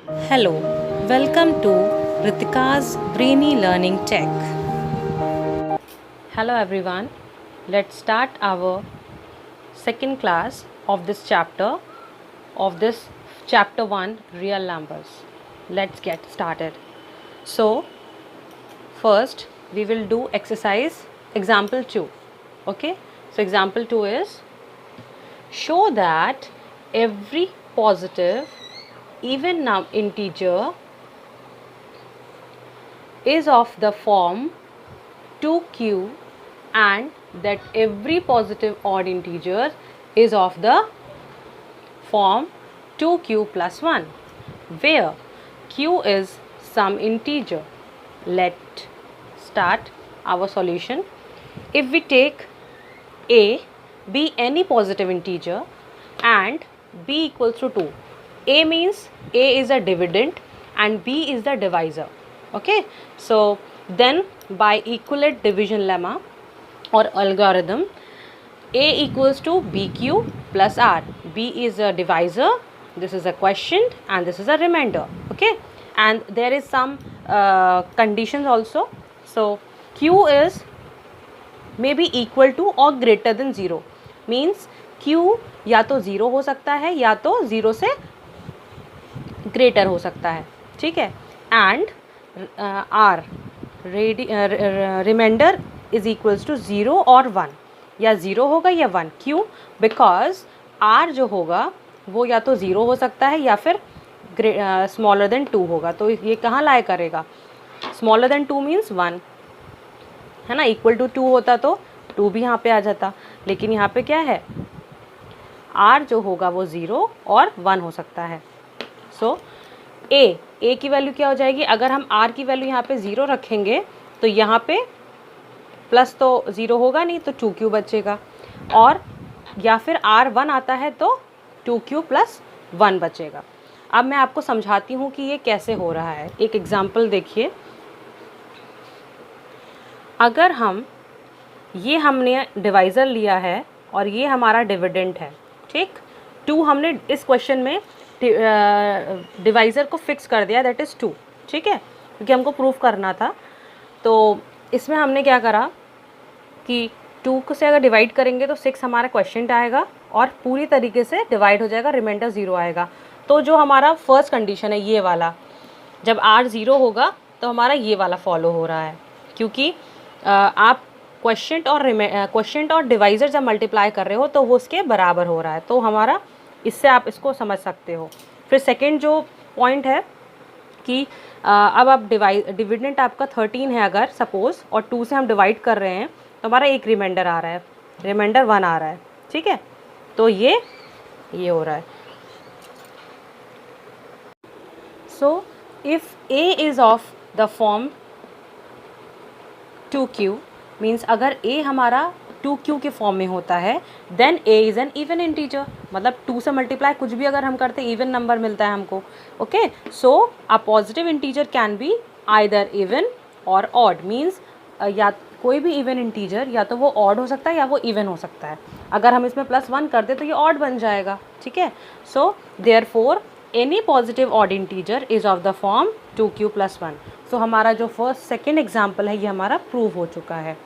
Hello, welcome to Ritika's Brainy Learning Tech. Hello everyone, let's start our second class of this chapter, chapter 1, real numbers. Let's get started. So, first we will do example 2. Okay, so example 2 is show that every positive even integer is of the form 2q and that every positive odd integer is of the form 2q plus 1 where q is some integer. Let's start our solution. If we take a be any positive integer and b equals to 2, a means a is a dividend and b is the divisor. Okay, so then by equivalent division lemma or algorithm, a equals to bq plus r. B is a divisor, this is a quotient and this is a remainder. Okay, and there is some conditions also. So q is may be equal to or greater than 0 means q या तो 0 हो सकता है या तो 0 से greater हो सकता है. ठीक है, and our remainder is equals to 0 और 1, या 0 होगा या 1. क्यों? बिकॉज आर जो होगा वो या तो 0 हो सकता है या फिर स्मॉलर देन 2 होगा. तो ये कहाँ लाए करेगा? स्मॉलर देन 2 मीन्स 1 है ना. इक्वल टू 2 होता तो 2 भी यहाँ पे आ जाता, लेकिन यहाँ पे क्या है, आर जो होगा वो 0 और 1 हो सकता है. सो ए की वैल्यू क्या हो जाएगी? अगर हम आर की वैल्यू यहाँ पे 0 रखेंगे तो यहाँ पे प्लस तो 0 होगा नहीं, तो 2q बचेगा, और या फिर आर 1 आता है तो 2q प्लस 1 बचेगा. अब मैं आपको समझाती हूँ कि ये कैसे हो रहा है. एक एग्जाम्पल देखिए. अगर ये हमने डिवाइज़र लिया है और ये हमारा डिविडेंड है. ठीक, 2 हमने इस क्वेश्चन में डिवाइज़र को फिक्स कर दिया, दैट इज़ 2. ठीक है, क्योंकि हमको प्रूफ करना था. तो इसमें हमने क्या करा कि 2 को से अगर डिवाइड करेंगे तो 6 हमारा क्वेश्चन आएगा और पूरी तरीके से डिवाइड हो जाएगा, रिमाइंडर 0 आएगा. तो जो हमारा फर्स्ट कंडीशन है ये वाला, जब r 0 होगा तो हमारा ये वाला फॉलो हो रहा है, क्योंकि आप क्वेश्चन और डिवाइज़र जब मल्टीप्लाई कर रहे हो तो वो उसके बराबर हो रहा है. तो हमारा इससे आप इसको समझ सकते हो. फिर सेकंड जो पॉइंट है कि अब आप डिविडेंड आपका 13 है अगर सपोज़, और 2 से हम डिवाइड कर रहे हैं तो हमारा एक रिमाइंडर आ रहा है, रिमाइंडर 1 आ रहा है. ठीक है, तो ये हो रहा है. So if a is of the form 2q means अगर a हमारा 2q के फॉर्म में होता है then a is an even integer. मतलब 2 से मल्टीप्लाई कुछ भी अगर हम करते हैं इवन नंबर मिलता है हमको. Okay, so a positive integer can be either even और ऑड. मीन्स या कोई भी इवन इंटीजर या तो वो ऑड हो सकता है या वो इवन हो सकता है. अगर हम इसमें +1 कर दें तो ये ऑड बन जाएगा. ठीक है, so therefore any positive odd integer is of the form 2q + 1. सो हमारा जो सेकेंड एग्जाम्पल है ये हमारा प्रूव हो चुका है.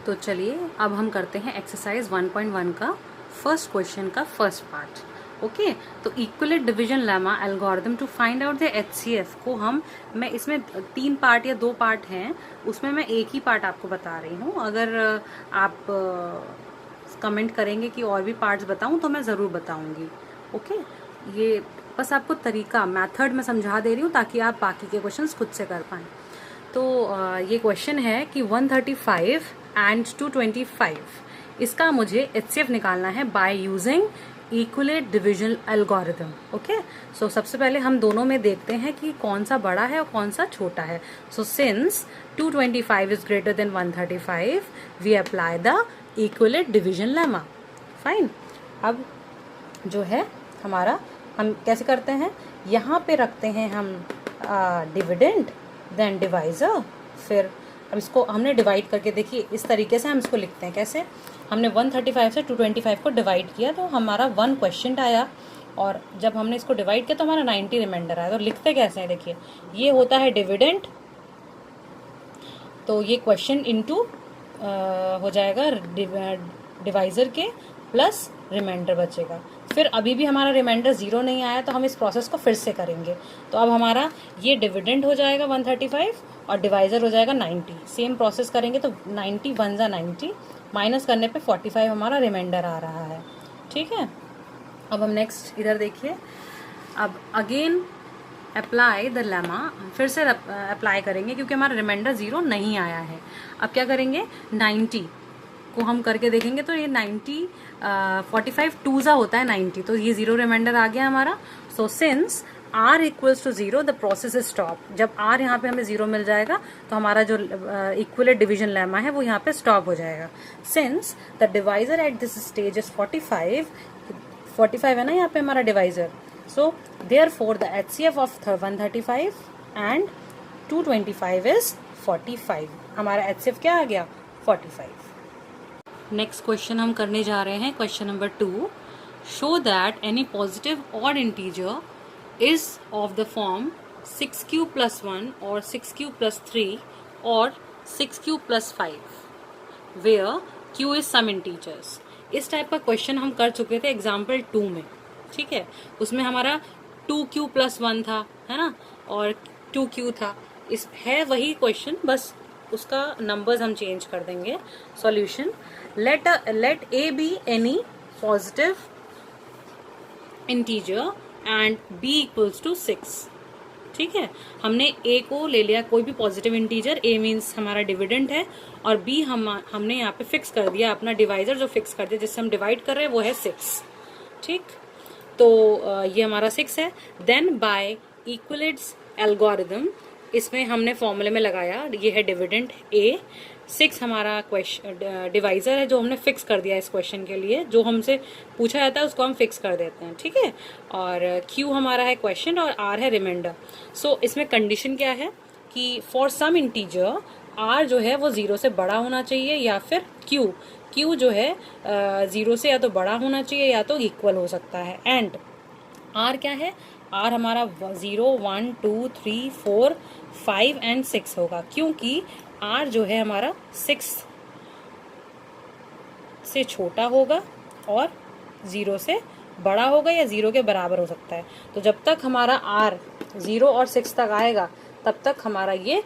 तो चलिए अब हम करते हैं एक्सरसाइज 1.1 का फर्स्ट क्वेश्चन का फर्स्ट पार्ट. ओके, तो equivalent division lemma algorithm to find out the HCF को मैं इसमें 3 पार्ट या 2 पार्ट हैं, उसमें मैं एक ही पार्ट आपको बता रही हूँ. अगर आप कमेंट करेंगे कि और भी पार्ट्स बताऊँ तो मैं ज़रूर बताऊँगी. ओके, ये बस आपको तरीका मेथड में समझा दे रही हूँ ताकि आप बाकी के क्वेश्चंस खुद से कर पाएँ. तो ये क्वेश्चन है कि 135 एंड 225, इसका मुझे HCF निकालना है by using equivalent division algorithm. Okay, so सबसे पहले हम दोनों में देखते हैं कि कौन सा बड़ा है और कौन सा छोटा है. So since 225 is greater than 135 we apply the equivalent division lemma. Fine. अब जो है हमारा, हम कैसे करते हैं, यहाँ पे रखते हैं हम डिविडेंड देन डिवाइज़र. फिर अब इसको हमने डिवाइड करके, देखिए इस तरीके से हम इसको लिखते हैं. कैसे? हमने 135 से 225 को डिवाइड किया तो हमारा 1 क्वेश्चन आया, और जब हमने इसको डिवाइड किया तो हमारा 90 रिमाइंडर आया। तो लिखते कैसे हैं देखिए, ये होता है डिविडेंड, तो ये क्वेश्चन इनटू हो जाएगा डिवाइजर के प्लस रिमाइंडर बचेगा। फिर अभी भी हमारा रिमाइंडर 0 नहीं आया तो हम इस प्रोसेस को फिर से करेंगे। तो अब हमारा ये डिविडेंड हो जाएगा 135 और डिवाइजर हो जाएगा 90। सेम प्रोसेस करेंगे तो 90 1 जा 90, माइनस करने पे 45 हमारा रिमाइंडर आ रहा है। ठीक है, अब हम नेक्स्ट इधर देखिए, अब अगेन अप्लाई द लेमा, फिर से अप्लाई करेंगे क्योंकि हमारा रिमाइंडर 0 नहीं आया है। अब क्या करेंगे, 90 को हम करके देखेंगे तो ये 90 45 2 जा होता है 90, तो ये 0 रिमाइंडर आ गया हमारा। So since r equals to 0 the process is stop. जब r यहाँ पे हमें 0 मिल जाएगा तो हमारा जो इक्वलेट डिवीजन लेमा है वो यहाँ पे स्टॉप हो जाएगा। Since the divisor at this stage is 45 है ना यहाँ पे हमारा divisor, so therefore the HCF of 135 and 225 is 45। हमारा HCF क्या आ गया, 45। नेक्स्ट क्वेश्चन हम करने जा रहे हैं, question number 2। Show that any positive odd integer is of the form 6q plus 1 or 6q plus 3 or 6q plus 5 where q is some integers। इस type का क्वेश्चन हम कर चुके थे एग्जाम्पल 2 में। ठीक है, उसमें हमारा 2q plus 1 था, है ना, और 2q था। इस है वही क्वेश्चन, बस उसका नंबर्स हम चेंज कर देंगे। Solution, let a be any positive integer and b equals to 6। ठीक है, हमने a को ले लिया कोई भी पॉजिटिव इंटीजर, a मीन्स हमारा डिविडेंड है, और b हमने यहाँ पे फिक्स कर दिया अपना डिवाइजर, जो फिक्स कर दिया जिससे हम डिवाइड कर रहे हैं वो है 6। ठीक, तो ये हमारा 6 है। देन बाय इक्वलिट्स एल्गोरिथम, इसमें हमने फॉर्मूले में लगाया, ये है डिविडेंड a, 6 हमारा क्वेश्चन डिवाइजर है जो हमने फिक्स कर दिया इस क्वेश्चन के लिए, जो हमसे पूछा जाता है उसको हम फिक्स कर देते हैं। ठीक है, और q हमारा है क्वेश्चन और r है रिमाइंडर। सो इसमें कंडीशन क्या है कि फॉर सम इंटीजर r जो है वो 0 से बड़ा होना चाहिए, या फिर q जो है 0 से या तो बड़ा होना चाहिए या तो इक्वल हो सकता है। एंड r क्या है, r हमारा 0 1 2 3 4 5 एंड 6 होगा, क्योंकि r जो है हमारा 6 से छोटा होगा और 0 से बड़ा होगा या 0 के बराबर हो सकता है। तो जब तक हमारा r 0 और 6 तक आएगा तब तक हमारा ये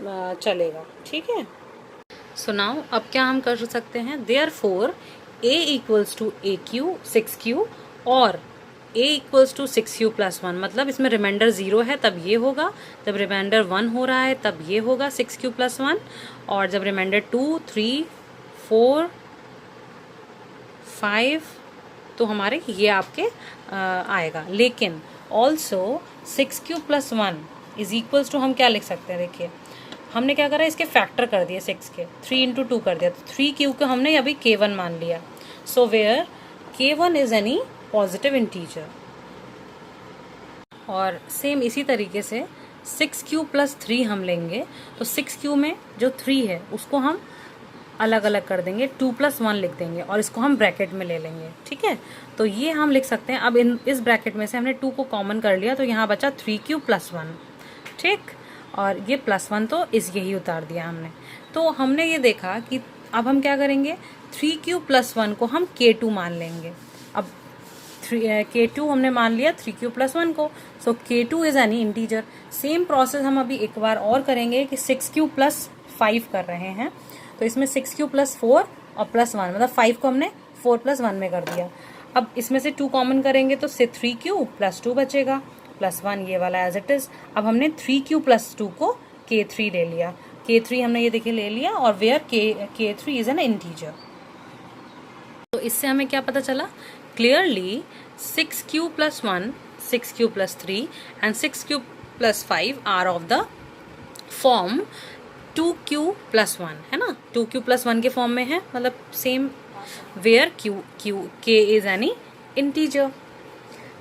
चलेगा। ठीक है, सो नाउ अब क्या हम कर सकते हैं, therefore a equals to aq 6q और a equals to 6q plus 1, मतलब इसमें रिमाइंडर 0 है तब ये होगा, जब रिमाइंडर 1 हो रहा है तब ये होगा 6q प्लस 1, और जब रिमाइंडर 2 3 4 5 तो हमारे ये आपके आएगा। लेकिन also 6q plus 1 is equals to, हम क्या लिख सकते हैं, देखिए हमने क्या करा, इसके फैक्टर कर दिए 6 के, 3 इंटू 2 कर दिया, तो 3q को हमने अभी k1 मान लिया। So where k1 is any positive integer. और सेम इसी तरीके से 6q प्लस 3 हम लेंगे, तो 6q में जो 3 है उसको हम अलग अलग कर देंगे, 2 प्लस 1 लिख देंगे और इसको हम ब्रैकेट में ले लेंगे। ठीक है, तो ये हम लिख सकते हैं। अब इस ब्रैकेट में से हमने 2 को कॉमन कर लिया तो यहाँ बचा 3q प्लस 1। ठीक, और ये प्लस 1 तो यही उतार दिया हमने। तो हमने ये देखा कि अब हम क्या करेंगे, 3q प्लस 1 को हम k2 मान लेंगे। अब k2 हमने मान लिया 3q प्लस 1 को, सो k2 is any integer. Same process हम अभी एक बार और करेंगे कि 6q प्लस 5 कर रहे हैं, तो इसमें 6q प्लस 4 और प्लस 1, मतलब 5 को हमने 4 प्लस 1 में कर दिया। अब इसमें से 2 कॉमन करेंगे तो 3q प्लस 2 बचेगा, प्लस 1 ये वाला एज इट इज। अब हमने 3q प्लस 2 को k3 ले लिया, k3 हमने ये देखिए ले लिया, और where k3 is an integer. तो इससे हमें क्या पता चला, clearly 6q plus 1, 6q plus 3 and 6q plus 5 are of the form 2q plus 1, है ना, 2q प्लस 1 के फॉर्म में है, मतलब same, where k is any integer.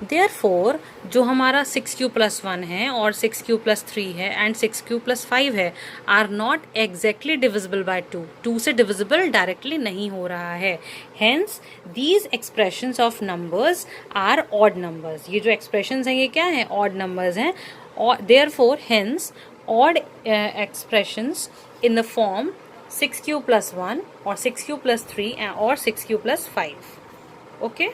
Therefore जो हमारा 6q + 1 है और 6q + 3 है एंड 6q + 5 है are not exactly divisible by 2, 2 से डिविजिबल डायरेक्टली नहीं हो रहा है। Hence these expressions of numbers are odd numbers. ये जो एक्सप्रेशंस हैं ये क्या हैं? ऑड नंबर्स हैं। और therefore hence odd expressions in the form 6q + 1 और 6q + 3 और 6q + 5। ओके।